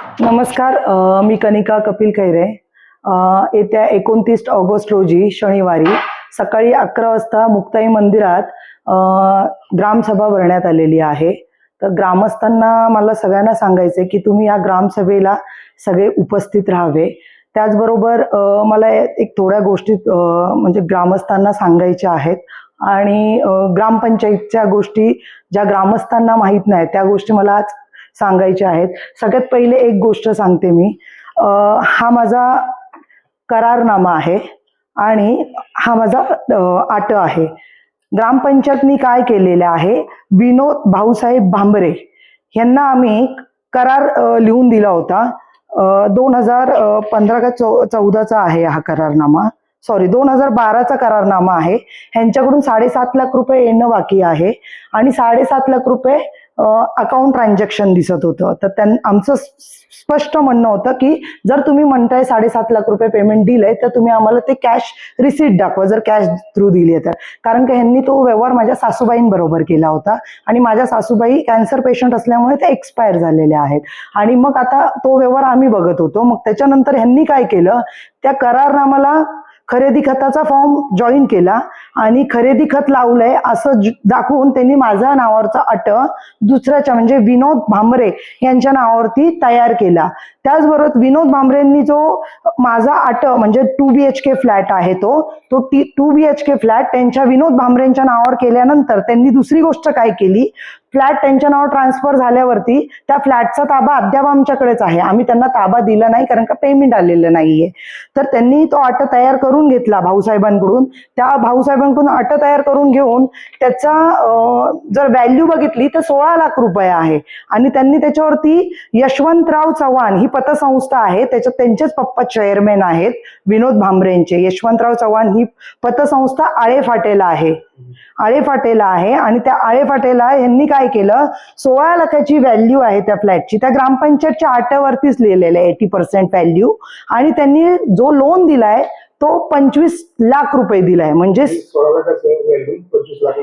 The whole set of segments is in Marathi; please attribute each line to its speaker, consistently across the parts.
Speaker 1: नमस्कार. मी कनिका कपिल खैरे. येत्या 29 ऑगस्ट रोजी शनिवारी सकाळी 11 वाजता मुक्ताई मंदिरात ग्रामसभा भरण्यात आलेली आहे. तर ग्रामस्थांना मला सगळ्यांना सांगायचं की तुम्ही या ग्रामसभेला सगळे उपस्थित राहावे. त्याचबरोबर मला एक थोड्या गोष्टी म्हणजे ग्रामस्थांना सांगायच्या आहेत आणि ग्रामपंचायतच्या गोष्टी ज्या ग्रामस्थांना माहीत नाही त्या गोष्टी मला आज सांगायच्या आहेत. सगळ्यात पहिले एक गोष्ट सांगते मी. हा माझा करारनामा आहे आणि हा माझा आट आहे. ग्रामपंचायतनी काय केलेलं आहे, विनोद भाऊसाहेब भांबरे यांना आम्ही करार लिहून दिला होता. 2015 का 14चा आहे हा करारनामा, सॉरी 2012चा करारनामा आहे. ह्यांच्याकडून 7.5 लाख रुपये येणं बाकी आहे आणि 7.5 लाख रुपये अकाउंट ट्रान्झॅक्शन दिसत होतं. तर आमचं स्पष्ट म्हणणं होतं की जर तुम्ही म्हणताय 7.5 लाख रुपये पेमेंट दिलंय तर तुम्ही आम्हाला ते कॅश रिसीट दाखवा, जर कॅश थ्रू दिली तर. कारण की ह्यांनी तो व्यवहार माझ्या सासूबाईंबरोबर केला होता आणि माझ्या सासूबाई कॅन्सर पेशंट असल्यामुळे ते एक्सपायर झालेले आहेत आणि मग आता तो व्यवहार आम्ही बघत होतो. मग त्याच्यानंतर ह्यांनी काय केलं, त्या करारनामाला खरेदी खताचा फॉर्म जॉईन केला आणि खरेदी खत लावलंय असं दाखवून त्यांनी माझ्या नावावरचा अट दुसऱ्याच्या म्हणजे विनोद भांबरे यांच्या नावावरती तयार केला. त्याचबरोबर विनोद भांबरेंनी जो माझा अट म्हणजे 2 BHK फ्लॅट आहे तो 2 BHK फ्लॅट त्यांच्या विनोद भांबरेंच्या नावावर केल्यानंतर त्यांनी दुसरी गोष्ट काय केली, फ्लॅट त्यांच्या नावावर ट्रान्सफर झाल्यावरती त्या फ्लॅटचा ताबा अद्याप आमच्याकडेच आहे. आम्ही त्यांना ताबा दिला नाही कारण का पेमेंट आलेलं नाहीये. तर त्यांनी तो अट तयार करून घेतला भाऊसाहेबांकडून. त्या भाऊसाहेबांकडून अट तयार करून घेऊन त्याचा जर व्हॅल्यू बघितली तर 16 लाख रुपये आहे आणि त्यांनी त्याच्यावरती यशवंतराव चव्हाण ही पतसंस्था आहे, त्याच्यात त्यांचेच पप्पा चेअरमॅन आहेत विनोद भांबरेंचे. यशवंतराव चव्हाण ही पतसंस्था आळेफाटेला आहे आणि त्या आळेफाटेला यांनी काय केलं, 16 लाखाची व्हॅल्यू आहे त्या फ्लॅटची, त्या ग्रामपंचायतच्या आट्यावरतीच लिहिलेलं आहे 80% व्हॅल्यू. आणि त्यांनी जो लोन दिलाय तो 25 लाख रुपये दिलाय, म्हणजे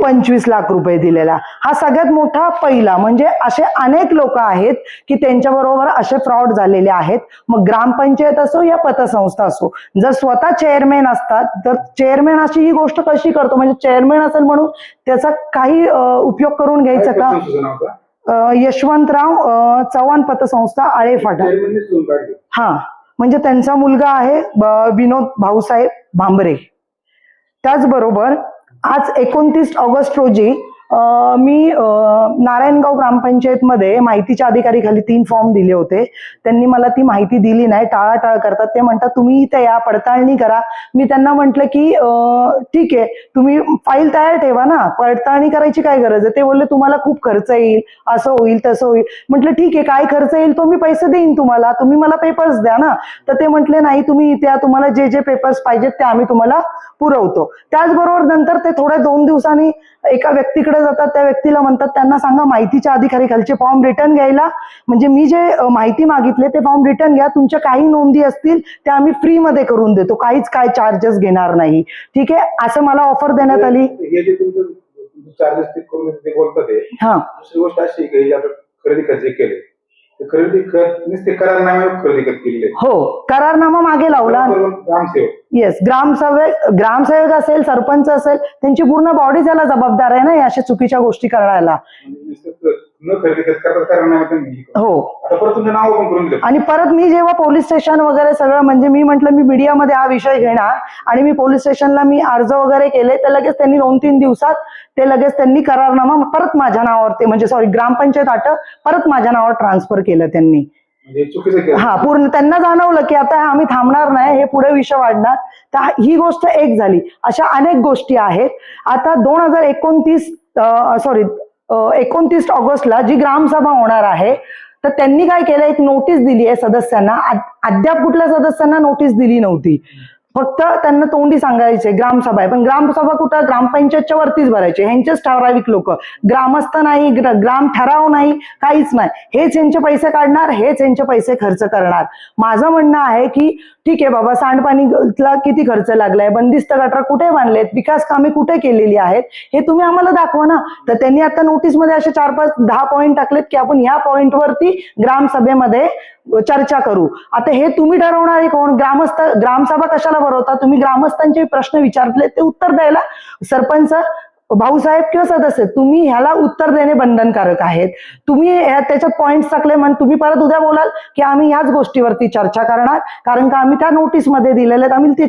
Speaker 1: 25 लाख रुपये दिलेला. हा सगळ्यात मोठा पहिला. म्हणजे असे अनेक लोक आहेत की त्यांच्या बरोबर असे फ्रॉड झालेले आहेत. मग ग्रामपंचायत असो या पतसंस्था असो, जर स्वतः चेअरमॅन असतात तर चेअरमॅन अशी ही गोष्ट कशी करतो, म्हणजे चेअरमॅन असेल म्हणून त्याचा काही उपयोग करून घ्यायचा का? यशवंतराव चव्हाण पतसंस्था आळेफाटा. हा, म्हणजे त्यांचा मुलगा आहे विनोद भाऊसाहेब भांबरे. त्याचबरोबर आज 29 ऑगस्ट रोजी मी नारायणगाव ग्रामपंचायतमध्ये माहितीच्या अधिकारीखाली 3 फॉर्म दिले होते. त्यांनी मला ती माहिती दिली नाही, टाळाटाळ करतात. ते म्हणतात तुम्ही इथे या, पडताळणी करा. मी त्यांना म्हटलं की ठीक आहे, तुम्ही फाईल तयार ठेवा ना, पडताळणी करायची काय गरज आहे. ते बोलले तुम्हाला खूप खर्च येईल, असं होईल तसं होईल. म्हटलं ठीक आहे, काय खर्च येईल तो मी पैसे देईन तुम्हाला, तुम्ही मला पेपर्स द्या ना. तर ते म्हटले नाही, तुम्ही इथे या, तुम्हाला जे जे पेपर्स पाहिजेत ते आम्ही तुम्हाला पुरवतो. त्याचबरोबर नंतर ते थोड्या 2 दिवसांनी एका व्यक्तीकडे जातात, त्या व्यक्तीला म्हणतात त्यांना सांगा माहितीच्या अधिकारी खालचे फॉर्म रिटर्न घ्यायला, म्हणजे मी जे माहिती मागितले ते फॉर्म रिटर्न घ्या, तुमच्या काही नोंदी असतील त्या आम्ही फ्री मध्ये करून देतो, काहीच काय चार्जेस घेणार नाही. ठीक आहे, असं मला ऑफर देण्यात आली.
Speaker 2: चार्जेस
Speaker 1: हा,
Speaker 2: दुसरी गोष्ट अशी की खरेदी खर्च केले, खरेदी खत नुसते करारनाम्यावर खरेदी खत केले.
Speaker 1: हो, करारनामा मागे लावला.
Speaker 2: ग्रामसेवक,
Speaker 1: येस, ग्रामसेवक असेल, सरपंच असेल, त्यांची पूर्ण बॉडी त्याला जबाबदार आहे ना या अशा चुकीच्या गोष्टी करायला.
Speaker 2: न खरेदी खत करतात करारनामा.
Speaker 1: हो,
Speaker 2: आता परत तुमचं नाव पण करून दिलं.
Speaker 1: आणि परत मी जेव्हा पोलीस स्टेशन वगैरे सगळं, म्हणजे मी म्हटलं मी मीडियामध्ये हा विषय घेणार आणि मी पोलीस स्टेशनला मी अर्ज वगैरे केले, तर लगेच त्यांनी 2-3 दिवसात ते लगेच त्यांनी करारनामा परत माझ्या नावावर, ते म्हणजे सॉरी ग्रामपंचायत अट परत माझ्या नावावर ट्रान्सफर केलं त्यांनी. हा, पूर्ण त्यांना जाणवलं की आता आम्ही थांबणार नाही, हे पुढे विषय वाढणार. तर ही गोष्ट एक झाली. अशा अनेक गोष्टी आहेत. आता 29 ऑगस्टला जी ग्रामसभा होणार आहे तर त्यांनी काय केलं, एक नोटीस दिली आहे सदस्यांना. अद्याप कुठल्या सदस्यांना नोटीस दिली नव्हती. फक्त त्यांना तोंडी सांगायचे ग्रामसभा आहे, पण ग्रामसभा कुठं, ग्रामपंचायतच्या वरतीच भरायचे. ह्यांचेच ठराविक लोक, ग्रामस्थ नाही, ग्राम ठराव नाही, काहीच नाही. हेच यांचे पैसे काढणार, हेच यांचे पैसे खर्च करणार. माझं म्हणणं आहे की ठीक आहे बाबा, सांडपाणीला किती खर्च लागलाय, बंदिस्त गटार कुठे बांधलेत, विकास कामे कुठे केलेली आहेत, हे तुम्ही आम्हाला दाखवा ना. तर त्यांनी आता नोटीसमध्ये असे 4, 5, 10 पॉईंट टाकलेत की आपण ह्या पॉईंटवरती ग्रामसभेमध्ये चर्चा करू. आता हे तुम्ही ठरवणारे कोण? ग्रामसभा कशाला भरवता तुम्ही? ग्रामस्थांचे प्रश्न विचारले ते उत्तर द्यायला सरपंच, भाऊसाहेब किंवा सदस्य, तुम्ही ह्याला उत्तर देणे बंधनकारक आहेत. तुम्ही त्याच्यात पॉइंट टाकले म्हणून तुम्ही परत उद्या बोलाल की आम्ही ह्याच गोष्टीवरती चर्चा करणार, कारण का आम्ही त्या नोटीसमध्ये दिलेले आहेत, आम्ही ते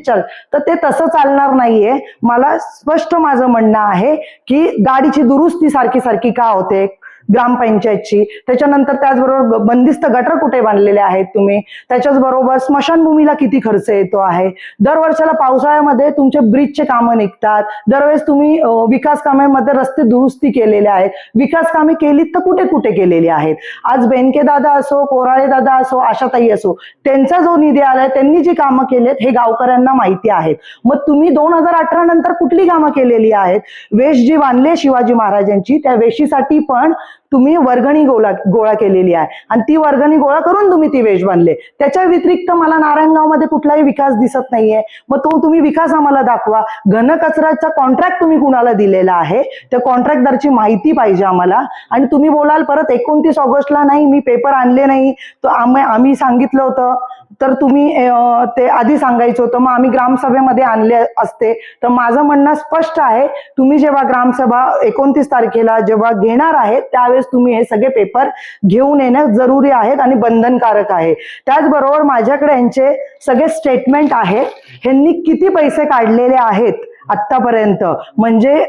Speaker 1: तर ते तसं चालणार नाहीये. मला स्पष्ट माझं म्हणणं आहे की गाडीची दुरुस्ती सारखी सारखी का होते ग्रामपंचायतची, त्याच्यानंतर त्याचबरोबर बंदिस्त गटर कुठे बांधलेले आहेत तुम्ही, त्याच्याच बरोबर स्मशानभूमीला किती खर्च येतो आहे, दरवर्षाला पावसाळ्यामध्ये तुमचे ब्रिजचे कामं निघतात, दरवेळेस तुम्ही विकास कामांमध्ये रस्ते दुरुस्ती केलेले आहेत, विकास कामे केलीत तर कुठे कुठे केलेली आहेत. आज बेनके दादा असो, कोराळे दादा असो, आशाताई असो, त्यांचा जो निधी आलाय, त्यांनी जी कामं केलेत हे गावकऱ्यांना माहिती आहेत. मग तुम्ही 2018 नंतर कुठली कामं केलेली आहेत? वेश जी बांधली शिवाजी महाराजांची, त्या वेशीसाठी पण तुम्ही वर्गणी गोळा केलेली आहे आणि ती वर्गणी गोळा करून तुम्ही ती वेश बांधले. त्याच्या व्यतिरिक्त मला नारायणगावमध्ये कुठलाही विकास दिसत नाहीये. मग तो तुम्ही विकास आम्हाला दाखवा. घनकचऱ्याचा कॉन्ट्रॅक्ट तुम्ही कुणाला दिलेला आहे, त्या कॉन्ट्रॅक्टदारची माहिती पाहिजे आम्हाला. आणि तुम्ही बोलाल परत 29 ऑगस्टला नाही मी पेपर आणले नाही, तर आम्ही सांगितलं होतं तर तुम्ही ते आधी सांगायचं होतं, मग आम्ही ग्रामसभेमध्ये आणले असते. तर माझं म्हणणं स्पष्ट आहे, तुम्ही जेव्हा ग्रामसभा 29 तारखेला जेव्हा घेणार आहेत त्यावेळेस तुम्ही हे सगळे पेपर घेऊन येणं जरुरी आहेत आणि बंधनकारक आहे. त्याचबरोबर माझ्याकडे यांचे सगळे स्टेटमेंट आहेत, ह्यांनी किती पैसे काढलेले आहेत आतापर्यंत, म्हणजे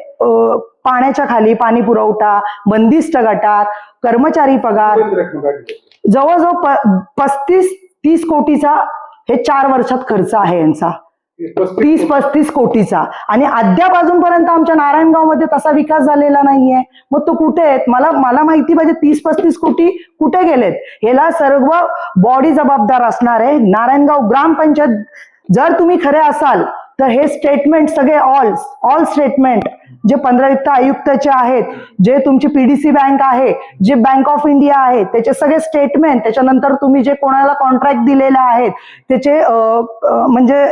Speaker 1: पाण्याच्या खाली पाणी पुरवठा, बंदिस्त गटार, कर्मचारी पगार, जवळजवळ 35-30 कोटीचा हे 4 वर्षात खर्च आहे यांचा, 30-35 कोटीचा. आणि अद्याप अजूनपर्यंत आमच्या नारायणगावमध्ये तसा विकास झालेला नाहीये. मग तो कुठे आहेत? मला माहिती पाहिजे 30-35 कोटी कुठे गेलेत. याला सर्व बॉडी जबाबदार असणार आहे, नारायणगाव ग्रामपंचायत. जर तुम्ही खरे असाल तर हे स्टेटमेंट सगळे ऑल स्टेटमेंट जे 15 वित्त आयुक्ताचे आहेत, जे तुमची पीडीसी बँक आहे, जे बँक ऑफ इंडिया आहे, त्याचे सगळे स्टेटमेंट, त्याच्यानंतर तुम्ही जे कोणाला कॉन्ट्रॅक्ट दिलेले आहेत त्याचे म्हणजे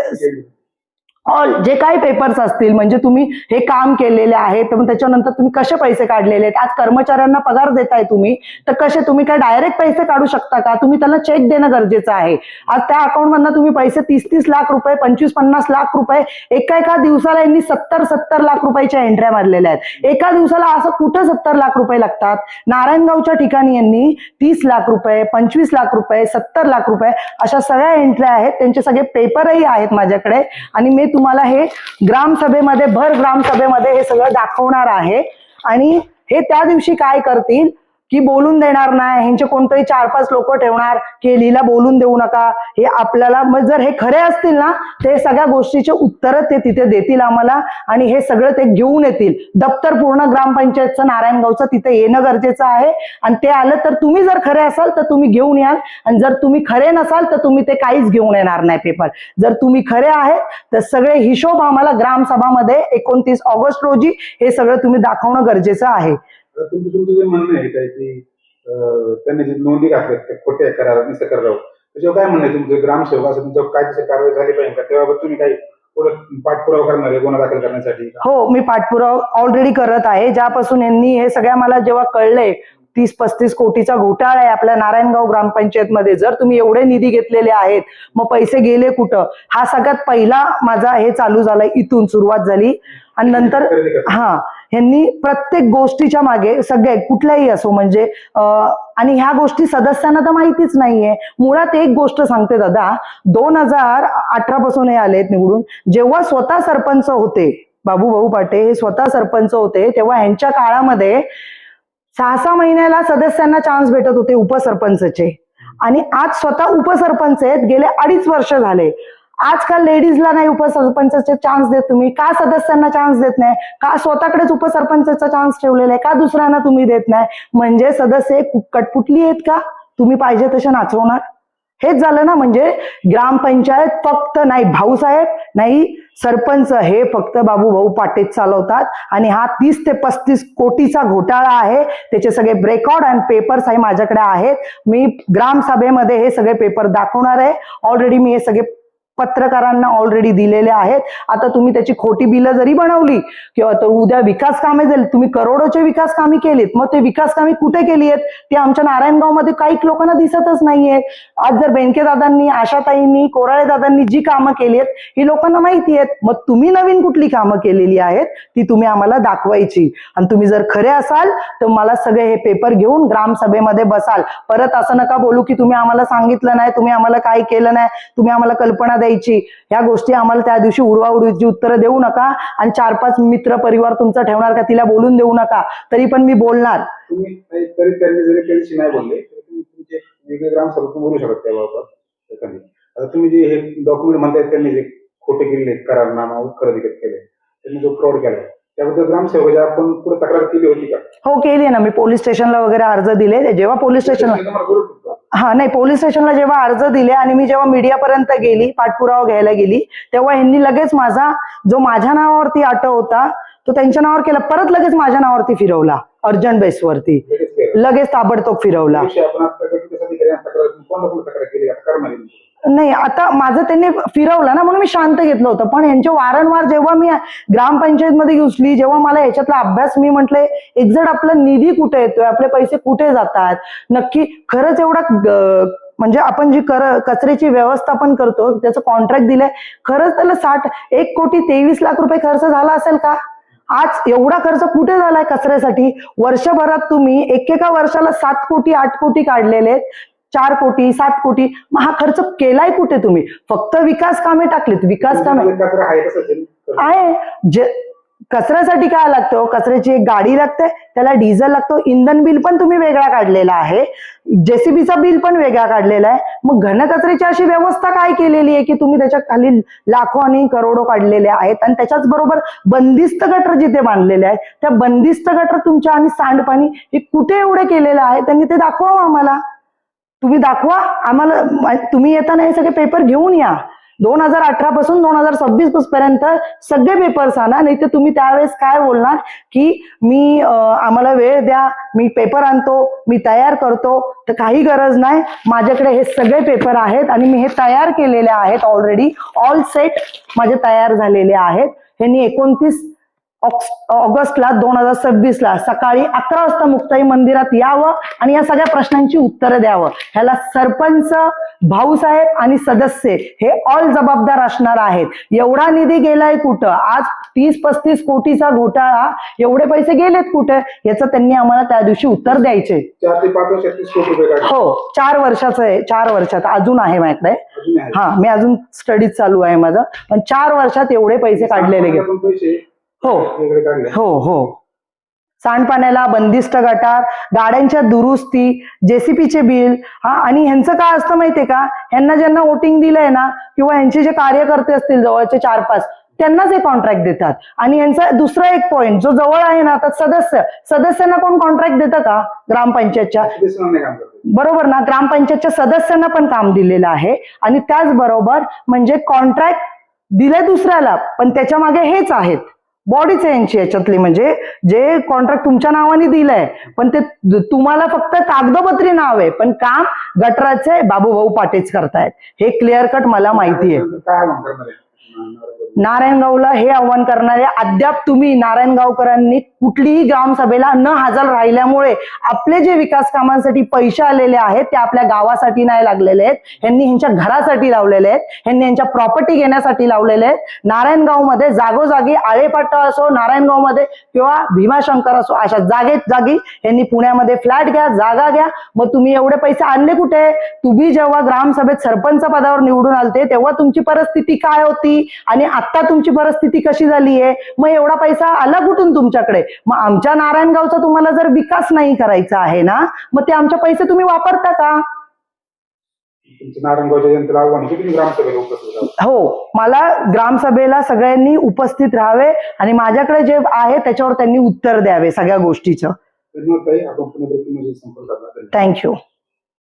Speaker 1: ऑल जे काही पेपर्स असतील, म्हणजे तुम्ही हे काम केलेले आहे, तर त्याच्यानंतर तुम्ही कसे पैसे काढलेले आहेत. आज कर्मचाऱ्यांना पगार देताय तुम्ही, तर कसे तुम्ही काय डायरेक्ट पैसे काढू शकता का? तुम्ही त्यांना चेक देणं गरजेचं आहे. आज त्या अकाउंटमधनं तुम्ही पैसे 30-30 लाख रुपये, 25-50 लाख रुपये एका दिवसाला यांनी 70-70 लाख रुपयाच्या एंट्र्या मारलेल्या आहेत. एका दिवसाला असं कुठं 70 लाख रुपये लागतात? नारायणगावच्या ठिकाणी यांनी 30 लाख रुपये, 25 लाख रुपये, 70 लाख रुपये अशा सगळ्या एंट्र्या आहेत. त्यांचे सगळे पेपरही आहेत माझ्याकडे आणि मी तुम्हाला हे ग्रामसभेमध्ये ग्रामसभेमध्ये हे सगळं दाखवणार आहे. आणि हे त्या दिवशी काय करतील की बोलून देणार नाही, ह्यांचे कोणतरी 4-5 लोक ठेवणार की लीला बोलून देऊ नका. हे आपल्याला मग जर हे खरे असतील ना, ते सगळ्या गोष्टीचे उत्तर ते तिथे देतील आम्हाला आणि हे सगळं ते घेऊन येतील. दप्तर पूर्ण ग्रामपंचायतचं नारायणगावचं तिथे येणं गरजेचं आहे. आणि ते आलं तर तुम्ही जर खरे असाल तर तुम्ही घेऊन याल, आणि जर तुम्ही खरे नसाल तर तुम्ही ते काहीच घेऊन येणार नाही पेपर. जर तुम्ही खरे आहेत तर सगळे हिशोब आम्हाला ग्रामसभामध्ये 29 ऑगस्ट रोजी हे सगळं तुम्ही दाखवणं गरजेचं आहे.
Speaker 2: तुमचं जे म्हणणं आहे काय की त्यांनी जे नोंदी घातल्यात त्या खोट्या करार निश्चित करावं, त्याच्यावर काय म्हणणं आहे तुमचं? ग्रामसेवक असं तुमच्यावर काय तशी कारवाई झाली पाहिजे का? त्याबाबत तुम्ही काही पाठपुरावा करणार आहे गुन्हा दाखल करण्यासाठी?
Speaker 1: हो, मी पाठपुरावा ऑलरेडी करत आहे. ज्यापासून यांनी हे सगळ्या मला जेव्हा कळलंय 30-35 कोटीचा घोटाळा आहे आपल्या नारायणगाव ग्रामपंचायतमध्ये, जर तुम्ही एवढे निधी घेतलेले आहेत मग पैसे गेले कुठं, हा सगळ्यात पहिला माझा हे चालू झालाय, इथून सुरुवात झाली. आणि नंतर ह्यांनी प्रत्येक गोष्टीच्या मागे सगळे कुठल्याही असो म्हणजे आणि ह्या गोष्टी सदस्यांना तर माहितीच नाहीये. मुळात एक गोष्ट सांगते दादा, 2018 पासून हे आलेत निवडून. जेव्हा स्वतः सरपंच होते बाबूभाऊ पाटे, हे स्वतः सरपंच होते, तेव्हा ह्यांच्या काळामध्ये 6-6 महिन्याला सदस्यांना चान्स भेटत होते उपसरपंचचे. आणि आज स्वतः उपसरपंच आहेत, गेले 2.5 वर्ष झाले. आजकाल लेडीजला नाही उपसरपंचाचे चान्स देत तुम्ही, का सदस्यांना चान्स देत नाही? का स्वतःकडेच उपसरपंचाचा चान्स ठेवलेला आहे, का दुसऱ्यांना तुम्ही देत नाही? म्हणजे सदस्य कटपुटली आहेत का? तुम्ही पाहिजे तसे नाचवणार? हेच झालं ना. म्हणजे ग्रामपंचायत फक्त नाही भाऊसाहेब नाही सरपंच हे फक्त बाबूभाऊ पाटेच चालवतात. आणि हा 30 ते 35 कोटीचा घोटाळा आहे. त्याचे सगळे रेकॉर्ड आणि पेपर्स आहे माझ्याकडे आहेत. मी ग्रामसभेमध्ये हे सगळे पेपर दाखवणार आहे. ऑलरेडी मी हे सगळे पत्रकारांना ऑलरेडी दिलेले आहेत. आता तुम्ही त्याची खोटी बिलं जरी बनवली किंवा तर उद्या विकास कामे झाली, तुम्ही करोडोचे विकास कामे केलीत, मग ते विकास कामे कुठे केली आहेत ते आमच्या नारायणगाव मध्ये काही लोकांना दिसतच नाहीये. आज जर बेनके दादांनी, आशाताईंनी, कोराळे दादांनी जी कामं केली आहेत ही लोकांना माहिती आहेत. मग तुम्ही नवीन कुठली कामं केलेली आहेत ती तुम्ही आम्हाला दाखवायची. आणि तुम्ही जर खरे असाल तर मला सगळे हे पेपर घेऊन ग्रामसभेमध्ये बसाल. परत असं नका बोलू की तुम्ही आम्हाला सांगितलं नाही, तुम्ही आम्हाला काय केलं नाही, तुम्ही आम्हाला कल्पना द्यायची. ह्या गोष्टी आम्हाला त्या दिवशी उडवाउडवीची उत्तरं देऊ नका. आणि 4-5 मित्र परिवार तुमचा ठेवणार का तिला बोलून देऊ नका. तरी पण मी बोलणार.
Speaker 2: तुम्ही तरी त्यांनी जरी त्यादिवशी नाही बोलले तरी तुम्ही तुमचे वेगळे ग्रामसभेतून बोलू शकत त्याबाबत एखादी. आता तुम्ही जे हे डॉक्युमेंट म्हणताय त्यांनी जे खोटे केले, करारनामा खरेदी केले, त्यांनी जो फ्रॉड केला त्याबद्दल ग्रामसेवकाची आपण पुढे तक्रार केली होती का?
Speaker 1: हो केली ना. मी पोलीस स्टेशनला वगैरे अर्ज दिले. जेव्हा पोलीस स्टेशनला हा नाही पोलीस स्टेशनला जेव्हा अर्ज दिले आणि मी जेव्हा मीडियापर्यंत गेली, पाठपुरावा घ्यायला गेली, तेव्हा यांनी लगेच माझा जो माझ्या नावावरती ऑटो होता तो त्यांच्या नावावर केला, परत लगेच माझ्या नावावरती फिरवला. अर्जंट बेसवरती लगेच ताबडतोब फिरवला. नाही आता माझं त्यांनी फिरवलं ना म्हणून मी शांत घेतलं होतं. पण यांच्या वारंवार जेव्हा मी ग्रामपंचायत मध्ये घुसली, जेव्हा मला याच्यातला अभ्यास, मी म्हटले एक्झॅक्ट आपला निधी कुठे येतोय, आपले पैसे कुठे जातात, नक्की खरंच एवढा म्हणजे आपण जी कचऱ्याची व्यवस्थापन करतो त्याचं कॉन्ट्रॅक्ट दिलंय, खरंच त्याला 1,23,00,000 रुपये खर्च झाला असेल का? आज एवढा खर्च कुठे झालाय कचऱ्यासाठी? वर्षभरात तुम्ही एकेका वर्षाला 7 कोटी 8 कोटी काढलेले आहेत, 4 कोटी 7 कोटी. मग हा खर्च केलाय कुठे तुम्ही? फक्त विकास कामे टाकलीत. विकास कामे आहे. जे कचऱ्यासाठी काय लागतं? कचऱ्याची एक गाडी लागते, त्याला डिझेल लागतो, इंधन बिल पण तुम्ही वेगळा काढलेला आहे, जेसीबीचा बिल पण वेगळा काढलेला आहे. मग घनकचऱ्याची अशी व्यवस्था काय केलेली आहे की तुम्ही त्याच्या खाली लाखो आणि करोडो काढलेले आहेत. आणि त्याच्याच बरोबर बंदिस्त गटर जिथे बांधलेले आहेत त्या बंदिस्त गटर तुमच्या आणि सांडपाणी हे कुठे एवढे केलेलं आहे त्यांनी ते दाखवा आम्हाला. तुम्ही दाखवा आम्हाला. तुम्ही येताना हे सगळे पेपर घेऊन या. 2018 पासून 2026 पर्यंत सगळे पेपर्स आणा. नाही तर तुम्ही त्यावेळेस काय बोलणार की मी आम्हाला वेळ द्या, मी पेपर आणतो, मी तयार करतो. तर काही गरज नाही. माझ्याकडे हे सगळे पेपर आहेत आणि मी हे तयार केलेले आहेत. ऑलरेडी ऑल सेट माझे तयार झालेले आहेत. ह्यांनी 29 ऑगस्टला 2026 सकाळी 11 वाजता मुक्ताई मंदिरात यावं आणि या सगळ्या प्रश्नांची उत्तरं द्यावं. ह्याला सरपंच, भाऊसाहेब आणि सदस्य हे ऑल जबाबदार असणार आहेत. एवढा निधी गेलाय कुठं? आज 30-35 कोटीचा घोटाळा, एवढे पैसे गेलेत कुठे? याचं त्यांनी आम्हाला त्या दिवशी उत्तर द्यायचे.
Speaker 2: 4 ते 5 वर्षात 30 कोटी रुपये काढले.
Speaker 1: हो 4 वर्षाचं आहे. 4 वर्षात अजून आहे माझ्याकडे. हा मी अजून स्टडीज चालू आहे माझं. पण 4 वर्षात एवढे पैसे काढलेले गेले. हो हो हो. सांडपाण्याला, बंदिस्त गटार, गाड्यांच्या दुरुस्ती, जेसीपीचे बिल. हा आणि ह्यांचं काय असतं माहितीये का? ह्यांना ज्यांना वोटिंग दिलंय ना किंवा ह्यांचे जे कार्यकर्ते असतील जवळचे 4-5 त्यांनाच हे कॉन्ट्रॅक्ट देतात. आणि यांचा दुसरा एक पॉइंट जो जवळ आहे ना, आता सदस्यांना कोण कॉन्ट्रॅक्ट देतं का? ग्रामपंचायतच्या बरोबर ना, ग्रामपंचायतच्या सदस्यांना पण काम दिलेलं आहे. आणि त्याचबरोबर म्हणजे कॉन्ट्रॅक्ट दिलंय दुसऱ्याला पण त्याच्या मागे हेच आहेत, बॉडीच आहे यांची याच्यातली. म्हणजे जे कॉन्ट्रॅक्ट तुमच्या नावाने दिलंय पण ते तुम्हाला फक्त कागदोपत्री नाव आहे, पण काम गटराचे बाबूभाऊ पाटेच करतायत. हे क्लिअर कट मला माहिती आहे. नारायणगावला हे आव्हान करणारे अद्याप तुम्ही नारायणगावकरांनी कुठलीही ग्रामसभेला न हजर राहिल्यामुळे आपले जे विकास कामांसाठी पैसे आलेले आहेत ते आपल्या गावासाठी नाही लागलेले आहेत. ह्यांनी ह्यांच्या घरासाठी लावलेले आहेत, ह्यांनी यांच्या प्रॉपर्टी घेण्यासाठी लावलेले आहेत. नारायणगावमध्ये जागोजागी आळेपाटा असो, नारायणगावमध्ये किंवा भीमाशंकर असो, अशा जागी यांनी पुण्यामध्ये फ्लॅट घ्या, जागा घ्या. मग तुम्ही एवढे पैसे आणले कुठे? तुम्ही जेव्हा ग्रामसभेत सरपंच पदावर निवडून आलते तेव्हा तुमची परिस्थिती काय होती आणि आता तुमची परिस्थिती कशी झाली आहे? मग एवढा पैसा आला कुठून तुमच्याकडे? मग आमच्या नारायणगावचा तुम्हाला जर विकास नाही करायचा आहे ना, मग ते आमचे पैसे तुम्ही वापरता का? हो, मला ग्रामसभेला सगळ्यांनी उपस्थित राहावे आणि माझ्याकडे जे आहे त्याच्यावर त्यांनी उत्तर द्यावे सगळ्या गोष्टीचं. थँक्यू.